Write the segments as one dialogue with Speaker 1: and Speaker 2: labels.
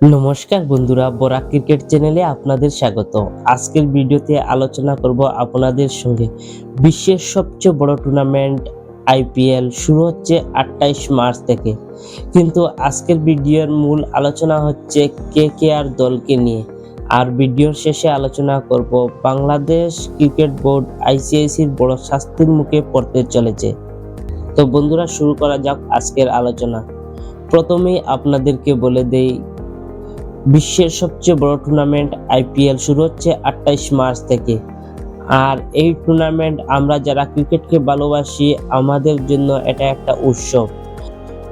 Speaker 1: নমস্কার বন্ধুরা, বরাক ক্রিকেট চ্যানেলে আপনাদের স্বাগত। আজকের ভিডিওতে আলোচনা করব আপনাদের সঙ্গে বিশ্বের সবচেয়ে বড় টুর্নামেন্ট আইপিএল শুরু হচ্ছে 28 মার্চ থেকে। কিন্তু আজকের ভিডিওর মূল আলোচনা হচ্ছে কেকেআর দলকে নিয়ে। আর ভিডিওর শেষে আলোচনা করব বাংলাদেশ ক্রিকেট বোর্ড আইসিসির বড় শাস্তির মুখে পড়তে চলেছে। তো বন্ধুরা, শুরু করা যাক আজকের আলোচনা। প্রথমেই আপনাদেরকে বলে দেই, বিশ্বের সবচেয়ে বড় টুর্নামেন্ট আইপিএল শুরু হচ্ছে 28 মার্চ থেকে। আর এই টুর্নামেন্ট আমরা যারা ক্রিকেটকে ভালোবাসি, আমাদের জন্য এটা একটা উৎসব।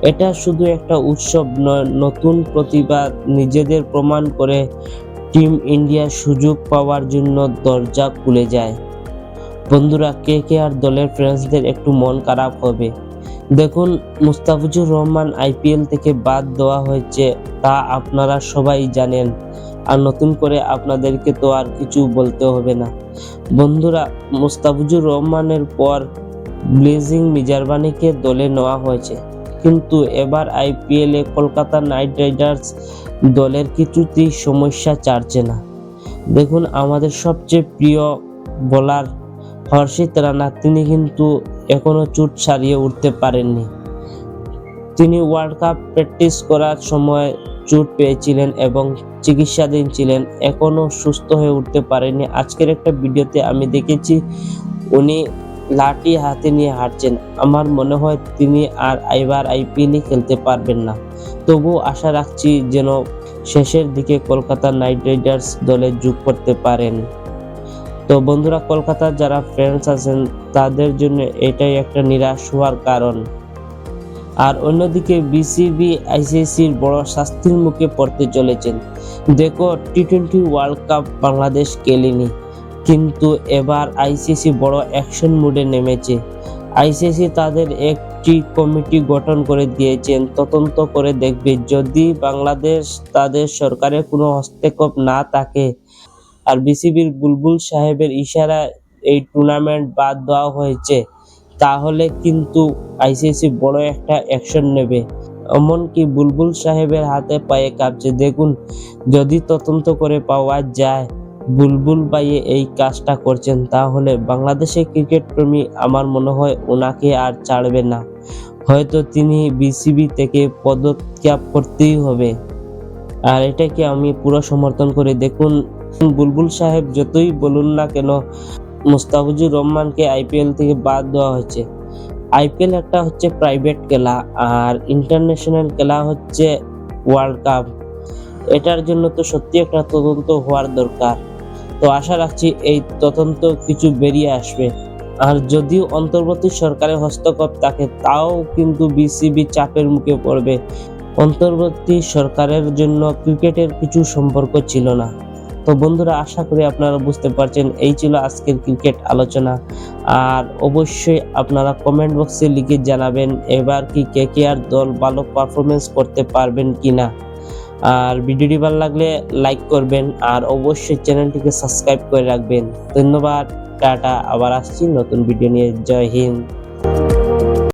Speaker 1: এটা শুধু একটা উৎসব নয়, নতুন প্রতিভা নিজেদের প্রমাণ করে টিম ইন্ডিয়া সুযোগ পাওয়ার জন্য দরজা খুলে যায়। বন্ধুরা, কেকেআর দলের ফ্যান্সদের একটু মন খারাপ হবে। দেখুন, মুস্তাফিজুর রহমান আইপিএল থেকে বাদ দেওয়া হয়েছে, তা আপনারা সবাই জানেন। আর নতুন করে আপনাদেরকে তো আর কিছু বলতে হবে না। বন্ধুরা, মুস্তাফিজুর রহমানের পর ব্লেজিং মিজারবানিকে দলে নেওয়া হয়েছে, কিন্তু এবার আইপিএলে কলকাতা নাইট রাইডার্স দলের কিছুতেই সমস্যা ছাড়ছে না। দেখুন, আমাদের সবচেয়ে প্রিয় বোলার হর্ষিত রানা, তিনি কিন্তু এখনো চোট সারিয়ে উঠতে পারেননি। তিনি ওয়ার্ল্ড কাপ প্র্যাকটিস করার সময় চোট পেয়েছিলেন এবং চিকিৎসাধীন ছিলেন, এখনো সুস্থ হয়ে উঠতে পারেননি। আজকের একটা ভিডিওতে আমি দেখেছি উনি লাঠি হাতে নিয়ে হাঁটছেন। আমার মনে হয় তিনি আর এবার আইপিএলে খেলতে পারবেন না। তবু আশা রাখছি যেন শেষের দিকে কলকাতা নাইট রাইডার্স দলে যোগ করতে পারেন। তো বন্ধুরা, কলকাতার যারা ফ্যান্স আছেন তাদের জন্য এটাই একটা নিরাশ হওয়ার কারণ। আর অন্যদিকে বিসিবি আইসিসির বড় শাস্তির মুখে পড়তে চলেছেন। দেখো, টি20 ওয়ার্ল্ড কাপ বাংলাদেশ খেলেনি, কিন্তু এবার আইসিসি বড় অ্যাকশন মুডে নেমেছে। আইসিসি তাদের একটি কমিটি গঠন করে দিয়েছেন, তদন্ত করে দেখবে যদি বাংলাদেশ তাদের সরকারের কোনো হস্তক্ষেপ না থাকে আর বিসিবির বুলবুল সাহেবের ইশারায় এই টুর্নামেন্ট বাদ দেওয়া হয়েছে, তাহলে কিন্তু আইসিসি বড় একটা অ্যাকশন নেবে। এমনকি বুলবুল সাহেবের হাতে পায়ে কাঁপছে। দেখুন, যদি তদন্ত করে পাওয়া যায় বুলবুল ভাইয়ে এই কাজটা করছেন, তাহলে বাংলাদেশের ক্রিকেট প্রেমী আমার মনে হয় ওনাকে আর ছাড়বে না। হয়তো তিনি বিসিবি থেকে পদত্যাগ করতেই হবে। আর এটাকে আমি পুরো সমর্থন করি। দেখুন, বুলবুল সাহেব যতই বলুন না কেন, মুস্তাফিজুর রহমানকে আইপিএল থেকে বাদ দেওয়া হয়েছে। আইপিএল একটা হচ্ছে প্রাইভেট খেলা, আর ইন্টারন্যাশনাল খেলা হচ্ছে ওয়ার্ল্ড কাপ। এটার জন্য তো সত্যি একটা তদন্ত হওয়ার দরকার। তো আশা রাখছি এই তদন্ত কিছু বেরিয়ে আসবে। আর যদিও অন্তর্বর্তী সরকারের হস্তক্ষেপ থাকে, তাও কিন্তু বিসিবি চাপের মুখে পড়বে। অন্তর্বর্তী সরকারের জন্য ক্রিকেটের কিছু সম্পর্ক ছিল না। তো বন্ধুরা, আশা করি আপনারা বুঝতে পারছেন। এই ছিল আজকের ক্রিকেট আলোচনা। আর অবশ্যই আপনারা কমেন্ট বক্সে লিখে জানাবেন এবার কি কেকেআর দল ভালো পারফরমেন্স করতে পারবেন কিনা। আর ভিডিওটি ভালো লাগলে লাইক করবেন, আর অবশ্যই চ্যানেলটিকে সাবস্ক্রাইব করে রাখবেন। ধন্যবাদ, টাটা। আবার আসছি নতুন ভিডিও নিয়ে। জয় হিন্দ।